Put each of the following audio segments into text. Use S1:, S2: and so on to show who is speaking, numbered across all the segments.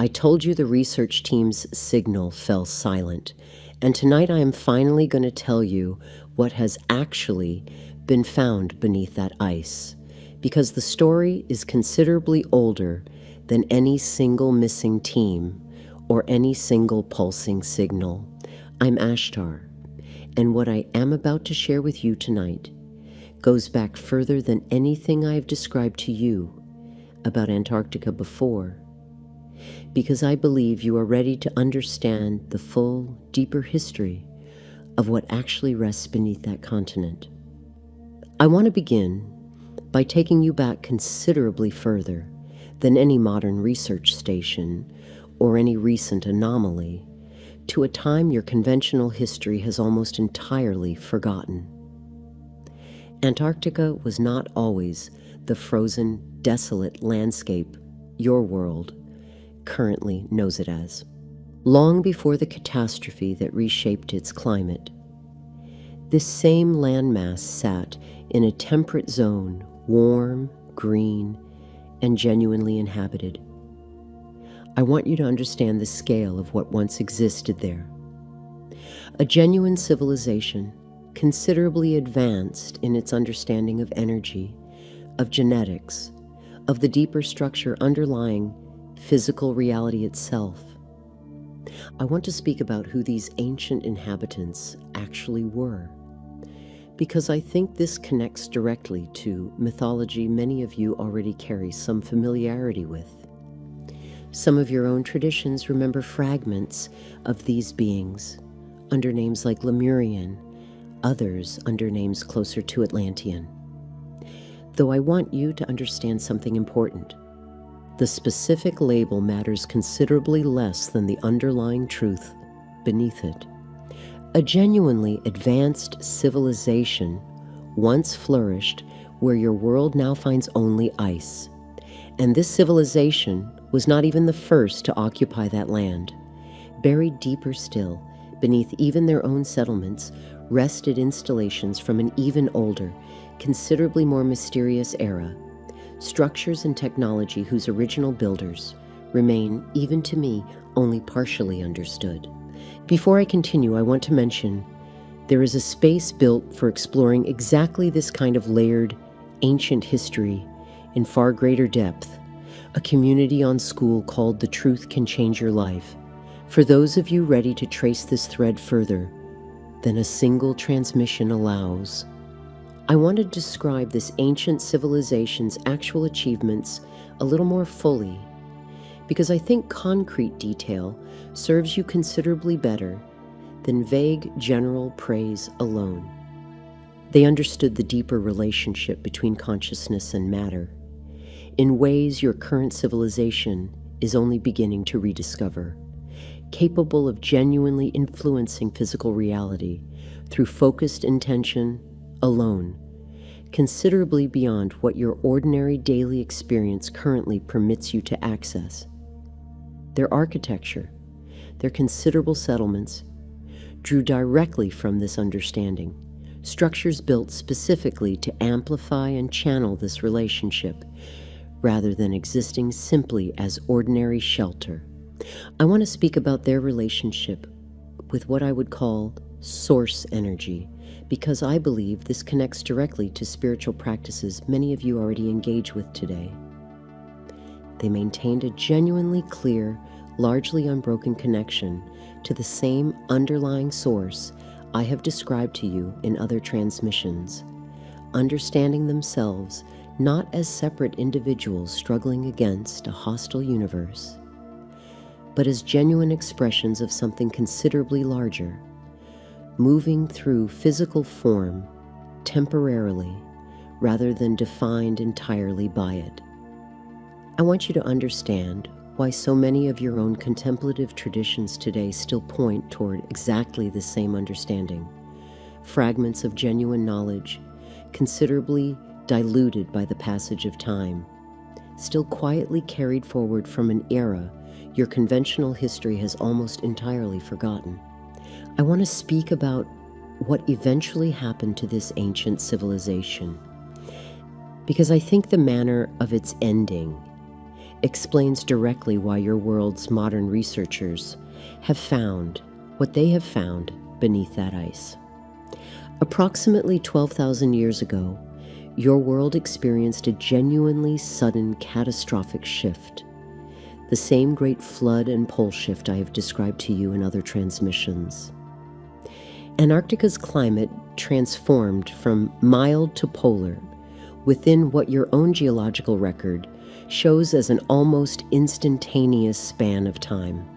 S1: I told you the research team's signal fell silent, and tonight I am finally going to tell you what has actually been found beneath that ice, because the story is considerably older than any single missing team or any single pulsing signal. I'm Ashtar, and what I am about to share with you tonight goes back further than anything I have described to you about Antarctica before, because I believe you are ready to understand the full, deeper history of what actually rests beneath that continent. I want to begin by taking you back considerably further than any modern research station or any recent anomaly, to a time your conventional history has almost entirely forgotten. Antarctica was not always the frozen, desolate landscape your world currently knows it as. Long before the catastrophe that reshaped its climate, this same landmass sat in a temperate zone, warm, green, and genuinely inhabited. I want you to understand the scale of what once existed there. A genuine civilization, considerably advanced in its understanding of energy, of genetics, of the deeper structure underlying physical reality itself. I want to speak about who these ancient inhabitants actually were, because I think this connects directly to mythology many of you already carry some familiarity with. Some of your own traditions remember fragments of these beings under names like Lemurian, others under names closer to Atlantean. Though I want you to understand something important. The specific label matters considerably less than the underlying truth beneath it. A genuinely advanced civilization once flourished where your world now finds only ice. And this civilization was not even the first to occupy that land. Buried deeper still, beneath even their own settlements, rested installations from an even older, considerably more mysterious era, structures and technology whose original builders remain, even to me, only partially understood. Before I continue, I want to mention there is a space built for exploring exactly this kind of layered, ancient history in far greater depth, a community on School called The Truth Can Change Your Life, for those of you ready to trace this thread further than a single transmission allows. I want to describe this ancient civilization's actual achievements a little more fully, because I think concrete detail serves you considerably better than vague general praise alone. They understood the deeper relationship between consciousness and matter, in ways your current civilization is only beginning to rediscover, capable of genuinely influencing physical reality through focused intention alone, considerably beyond what your ordinary daily experience currently permits you to access. Their architecture, their considerable settlements, drew directly from this understanding, structures built specifically to amplify and channel this relationship, rather than existing simply as ordinary shelter. I want to speak about their relationship with what I would call source energy, because I believe this connects directly to spiritual practices many of you already engage with today. They maintained a genuinely clear, largely unbroken connection to the same underlying source I have described to you in other transmissions, understanding themselves not as separate individuals struggling against a hostile universe, but as genuine expressions of something considerably larger, moving through physical form temporarily rather than defined entirely by it. I want you to understand why so many of your own contemplative traditions today still point toward exactly the same understanding, fragments of genuine knowledge, considerably diluted by the passage of time, still quietly carried forward from an era your conventional history has almost entirely forgotten. I want to speak about what eventually happened to this ancient civilization, because I think the manner of its ending explains directly why your world's modern researchers have found what they have found beneath that ice. Approximately 12,000 years ago, your world experienced a genuinely sudden catastrophic shift, the same great flood and pole shift I have described to you in other transmissions. Antarctica's climate transformed from mild to polar within what your own geological record shows as an almost instantaneous span of time.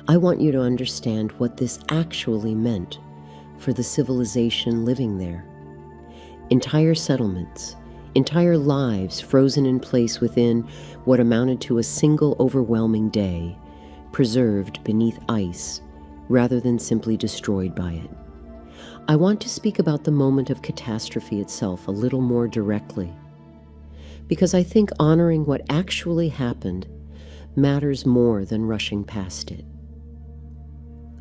S1: I want you to understand what this actually meant for the civilization living there. Entire settlements, entire lives frozen in place within what amounted to a single overwhelming day, preserved beneath ice rather than simply destroyed by it. I want to speak about the moment of catastrophe itself a little more directly, because I think honoring what actually happened matters more than rushing past it.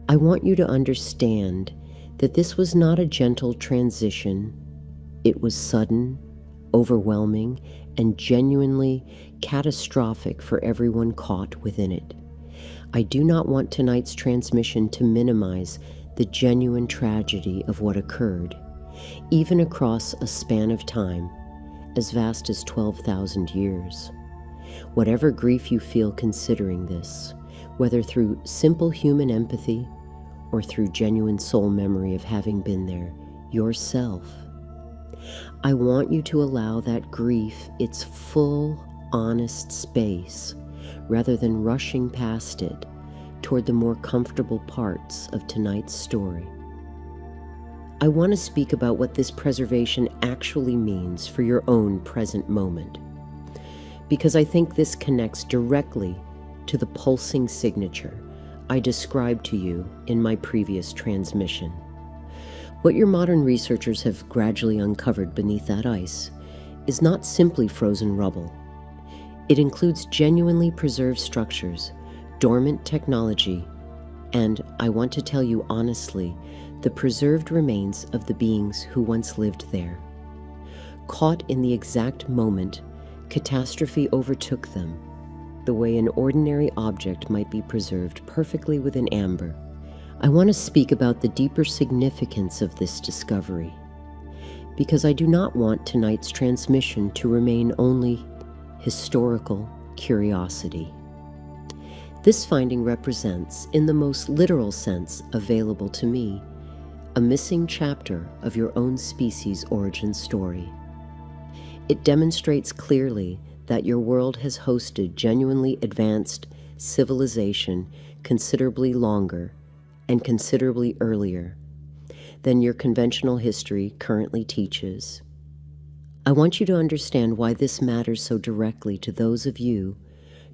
S1: I want you to understand that this was not a gentle transition. It was sudden, overwhelming, and genuinely catastrophic for everyone caught within it. I do not want tonight's transmission to minimize the genuine tragedy of what occurred, even across a span of time as vast as 12,000 years. Whatever grief you feel considering this, whether through simple human empathy or through genuine soul memory of having been there yourself, I want you to allow that grief its full, honest space rather than rushing past it toward the more comfortable parts of tonight's story. I want to speak about what this preservation actually means for your own present moment, because I think this connects directly to the pulsing signature I described to you in my previous transmission. What your modern researchers have gradually uncovered beneath that ice is not simply frozen rubble. It includes genuinely preserved structures, dormant technology, and, I want to tell you honestly, the preserved remains of the beings who once lived there. Caught in the exact moment catastrophe overtook them, the way an ordinary object might be preserved perfectly within amber, I want to speak about the deeper significance of this discovery, because I do not want tonight's transmission to remain only historical curiosity. This finding represents, in the most literal sense available to me, a missing chapter of your own species' origin story. It demonstrates clearly that your world has hosted genuinely advanced civilization considerably longer and considerably earlier than your conventional history currently teaches. I want you to understand why this matters so directly to those of you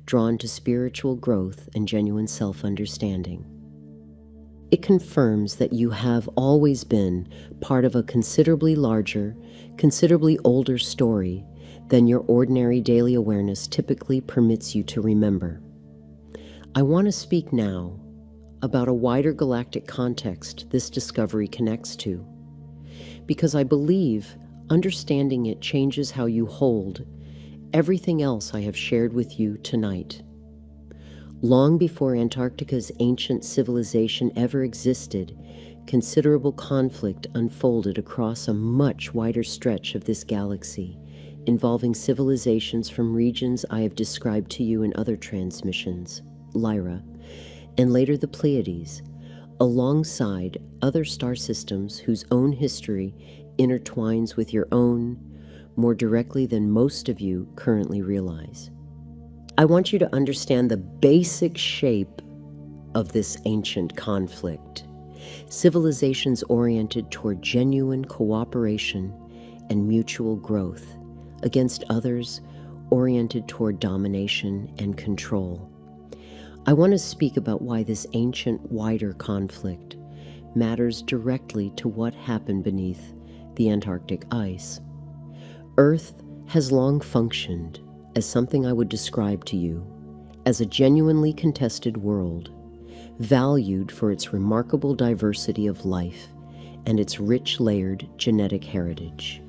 S1: drawn to spiritual growth and genuine self-understanding. It confirms that you have always been part of a considerably larger, considerably older story than your ordinary daily awareness typically permits you to remember. I want to speak now about a wider galactic context this discovery connects to, because I believe understanding it changes how you hold everything else I have shared with you tonight. Long before Antarctica's ancient civilization ever existed, considerable conflict unfolded across a much wider stretch of this galaxy, involving civilizations from regions I have described to you in other transmissions, Lyra, and later the Pleiades, alongside other star systems whose own history intertwines with your own more directly than most of you currently realize. I want you to understand the basic shape of this ancient conflict. Civilizations oriented toward genuine cooperation and mutual growth against others oriented toward domination and control. I want to speak about why this ancient, wider conflict matters directly to what happened beneath the Antarctic ice. Earth has long functioned as something I would describe to you as a genuinely contested world, valued for its remarkable diversity of life and its rich layered genetic heritage.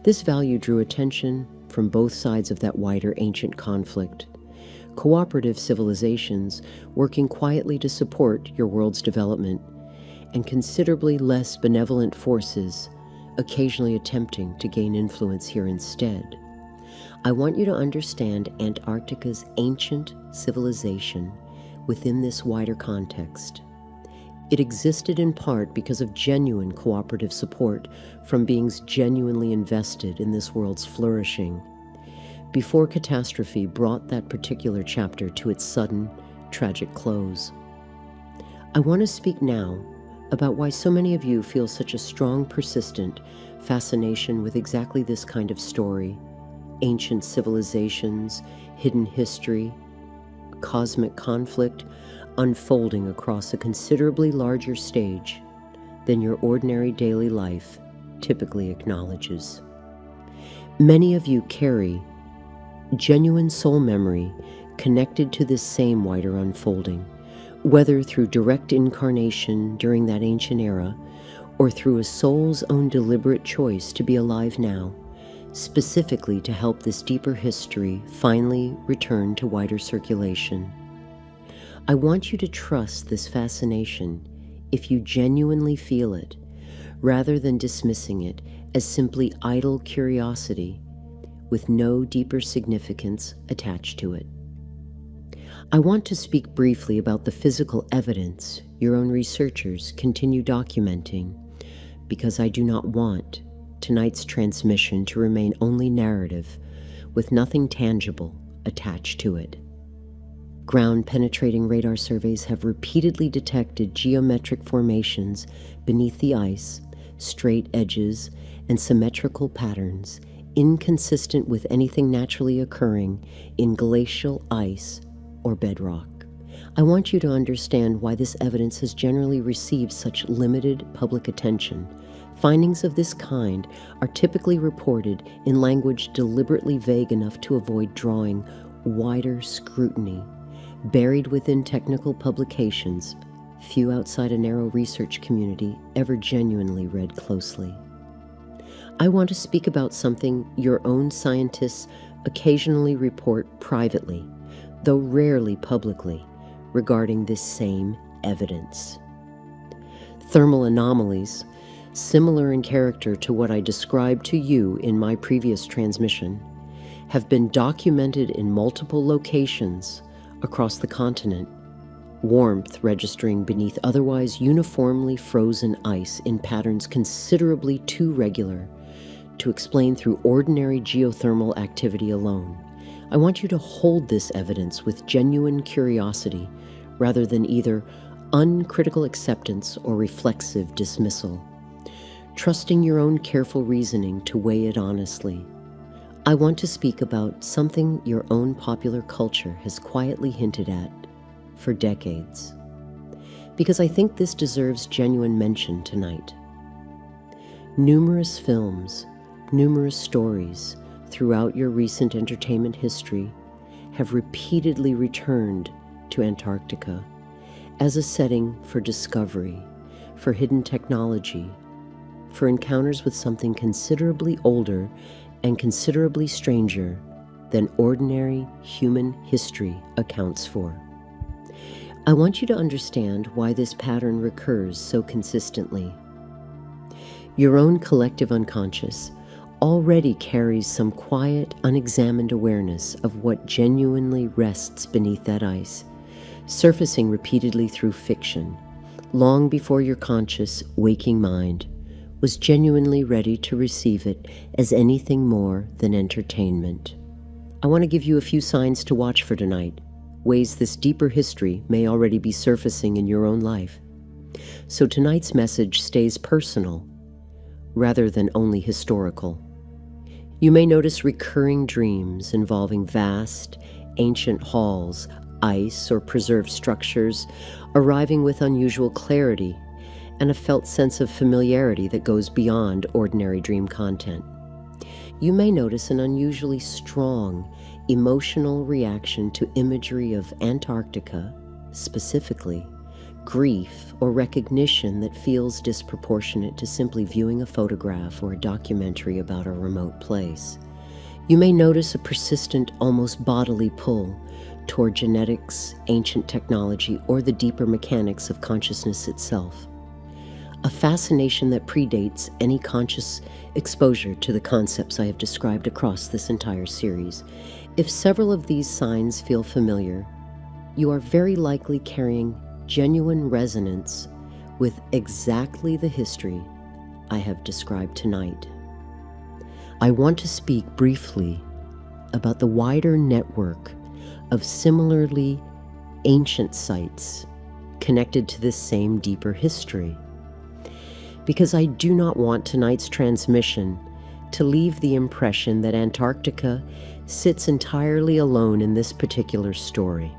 S1: This value drew attention from both sides of that wider ancient conflict. Cooperative civilizations working quietly to support your world's development, and considerably less benevolent forces occasionally attempting to gain influence here instead. I want you to understand Antarctica's ancient civilization within this wider context. It existed in part because of genuine cooperative support from beings genuinely invested in this world's flourishing, before catastrophe brought that particular chapter to its sudden, tragic close. I want to speak now about why so many of you feel such a strong, persistent fascination with exactly this kind of story: ancient civilizations, hidden history, cosmic conflict unfolding across a considerably larger stage than your ordinary daily life typically acknowledges. Many of you carry genuine soul memory connected to this same wider unfolding, whether through direct incarnation during that ancient era or through a soul's own deliberate choice to be alive now, specifically to help this deeper history finally return to wider circulation. I want you to trust this fascination if you genuinely feel it, rather than dismissing it as simply idle curiosity with no deeper significance attached to it. I want to speak briefly about the physical evidence your own researchers continue documenting, because I do not want tonight's transmission to remain only narrative with nothing tangible attached to it. Ground-penetrating radar surveys have repeatedly detected geometric formations beneath the ice, straight edges, and symmetrical patterns inconsistent with anything naturally occurring in glacial ice or bedrock. I want you to understand why this evidence has generally received such limited public attention. Findings of this kind are typically reported in language deliberately vague enough to avoid drawing wider scrutiny. Buried within technical publications, few outside a narrow research community ever genuinely read closely. I want to speak about something your own scientists occasionally report privately, though rarely publicly, regarding this same evidence. Thermal anomalies, similar in character to what I described to you in my previous transmission, have been documented in multiple locations across the continent, warmth registering beneath otherwise uniformly frozen ice in patterns considerably too regular to explain through ordinary geothermal activity alone. I want you to hold this evidence with genuine curiosity rather than either uncritical acceptance or reflexive dismissal, trusting your own careful reasoning to weigh it honestly. I want to speak about something your own popular culture has quietly hinted at for decades, because I think this deserves genuine mention tonight. Numerous films, numerous stories throughout your recent entertainment history have repeatedly returned to Antarctica as a setting for discovery, for hidden technology, for encounters with something considerably older and considerably stranger than ordinary human history accounts for. I want you to understand why this pattern recurs so consistently. Your own collective unconscious already carries some quiet, unexamined awareness of what genuinely rests beneath that ice, surfacing repeatedly through fiction, long before your conscious, waking mind was genuinely ready to receive it as anything more than entertainment. I want to give you a few signs to watch for tonight, ways this deeper history may already be surfacing in your own life. So tonight's message stays personal, rather than only historical. You may notice recurring dreams involving vast, ancient halls, ice, or preserved structures, arriving with unusual clarity and a felt sense of familiarity that goes beyond ordinary dream content. You may notice an unusually strong emotional reaction to imagery of Antarctica, specifically grief or recognition that feels disproportionate to simply viewing a photograph or a documentary about a remote place. You may notice a persistent, almost bodily pull toward genetics, ancient technology, or the deeper mechanics of consciousness itself. A fascination that predates any conscious exposure to the concepts I have described across this entire series. If several of these signs feel familiar, you are very likely carrying genuine resonance with exactly the history I have described tonight. I want to speak briefly about the wider network of similarly ancient sites connected to this same deeper history, because I do not want tonight's transmission to leave the impression that Antarctica sits entirely alone in this particular story.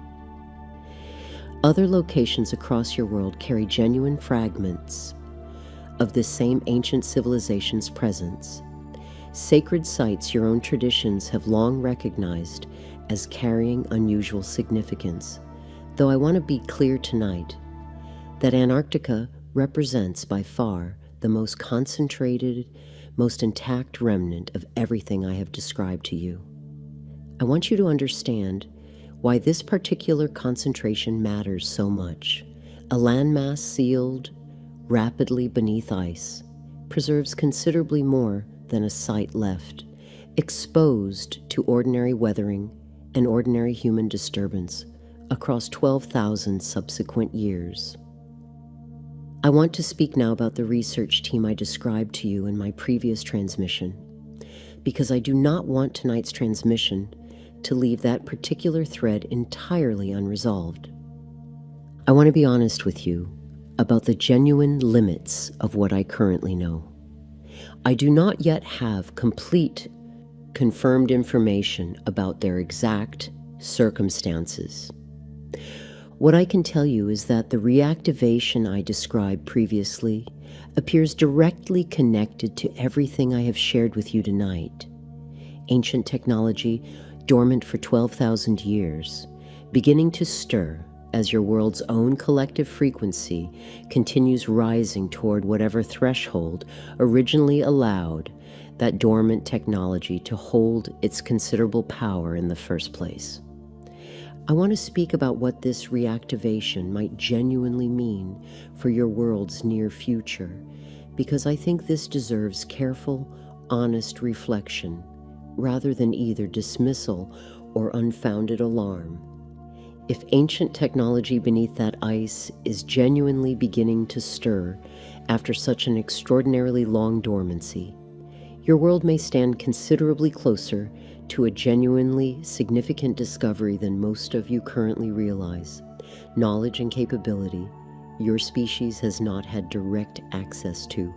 S1: Other locations across your world carry genuine fragments of this same ancient civilization's presence, sacred sites your own traditions have long recognized as carrying unusual significance, though I want to be clear tonight that Antarctica represents by far the most concentrated, most intact remnant of everything I have described to you. I want you to understand why this particular concentration matters so much. A landmass sealed rapidly beneath ice preserves considerably more than a site left, exposed to ordinary weathering and ordinary human disturbance across 12,000 subsequent years. I want to speak now about the research team I described to you in my previous transmission, because I do not want tonight's transmission to leave that particular thread entirely unresolved. I want to be honest with you about the genuine limits of what I currently know. I do not yet have complete, confirmed information about their exact circumstances. What I can tell you is that the reactivation I described previously appears directly connected to everything I have shared with you tonight. Ancient technology, dormant for 12,000 years, beginning to stir as your world's own collective frequency continues rising toward whatever threshold originally allowed that dormant technology to hold its considerable power in the first place. I want to speak about what this reactivation might genuinely mean for your world's near future, because I think this deserves careful, honest reflection, rather than either dismissal or unfounded alarm. If ancient technology beneath that ice is genuinely beginning to stir after such an extraordinarily long dormancy, your world may stand considerably closer to a genuinely significant discovery than most of you currently realize. Knowledge and capability your species has not had direct access to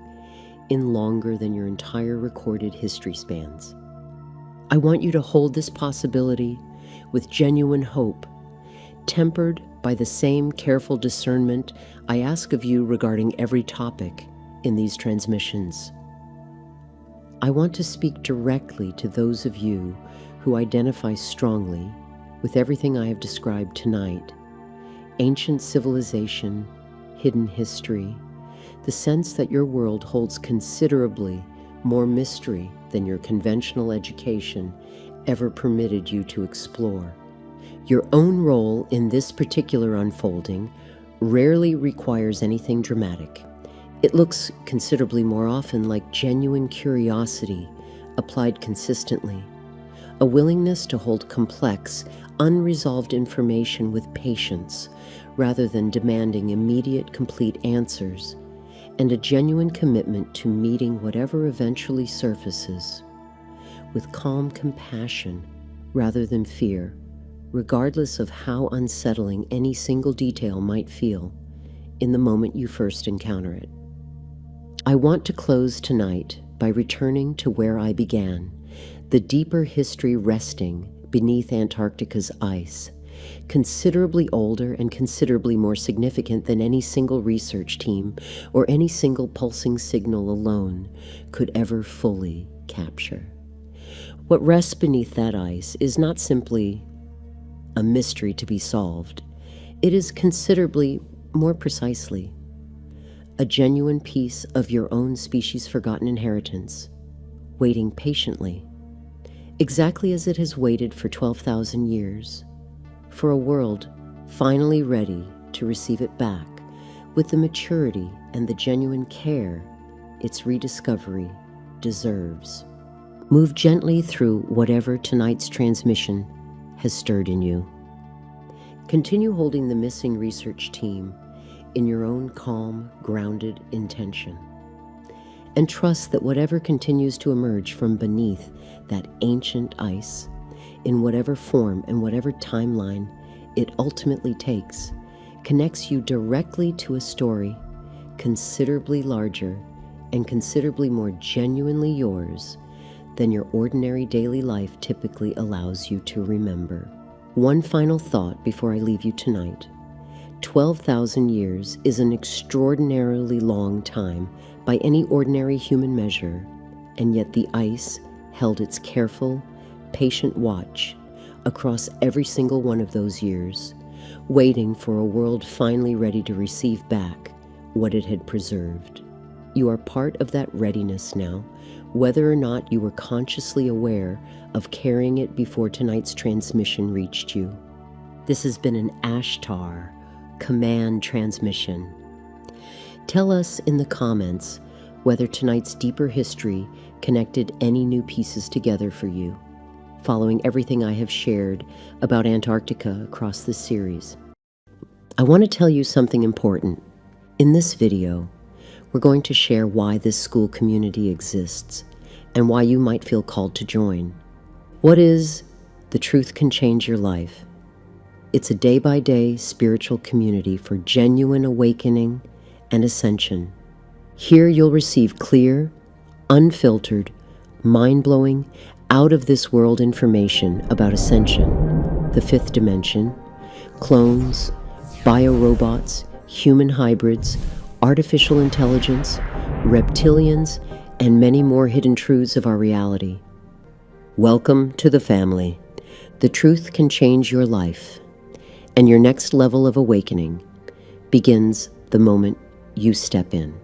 S1: in longer than your entire recorded history spans. I want you to hold this possibility with genuine hope, tempered by the same careful discernment I ask of you regarding every topic in these transmissions. I want to speak directly to those of you who identify strongly with everything I have described tonight: ancient civilization, hidden history, the sense that your world holds considerably more mystery than your conventional education ever permitted you to explore. Your own role in this particular unfolding rarely requires anything dramatic. It looks considerably more often like genuine curiosity applied consistently, a willingness to hold complex, unresolved information with patience rather than demanding immediate, complete answers, and a genuine commitment to meeting whatever eventually surfaces with calm compassion rather than fear, regardless of how unsettling any single detail might feel in the moment you first encounter it. I want to close tonight by returning to where I began, the deeper history resting beneath Antarctica's ice, considerably older and considerably more significant than any single research team or any single pulsing signal alone could ever fully capture. What rests beneath that ice is not simply a mystery to be solved. It is considerably more precisely a genuine piece of your own species' forgotten inheritance, waiting patiently, exactly as it has waited for 12,000 years, for a world finally ready to receive it back with the maturity and the genuine care its rediscovery deserves. Move gently through whatever tonight's transmission has stirred in you. Continue holding the missing research team in your own calm, grounded intention. And trust that whatever continues to emerge from beneath that ancient ice, in whatever form and whatever timeline it ultimately takes, connects you directly to a story considerably larger and considerably more genuinely yours than your ordinary daily life typically allows you to remember. One final thought before I leave you tonight. 12,000 years is an extraordinarily long time by any ordinary human measure, and yet the ice held its careful, patient watch across every single one of those years, waiting for a world finally ready to receive back what it had preserved. You are part of that readiness now, whether or not you were consciously aware of carrying it before tonight's transmission reached you. This has been an Ashtar command transmission. Tell us in the comments whether tonight's deeper history connected any new pieces together for you, following everything I have shared about Antarctica across this series. I want to tell you something important. In this video, we're going to share why this school community exists and why you might feel called to join. What is The Truth Can Change Your Life? It's a day-by-day spiritual community for genuine awakening and ascension. Here you'll receive clear, unfiltered, mind-blowing, out-of-this-world information about ascension, the fifth dimension, clones, biorobots, human hybrids, artificial intelligence, reptilians, and many more hidden truths of our reality. Welcome to the family. The truth can change your life, and your next level of awakening begins the moment you step in.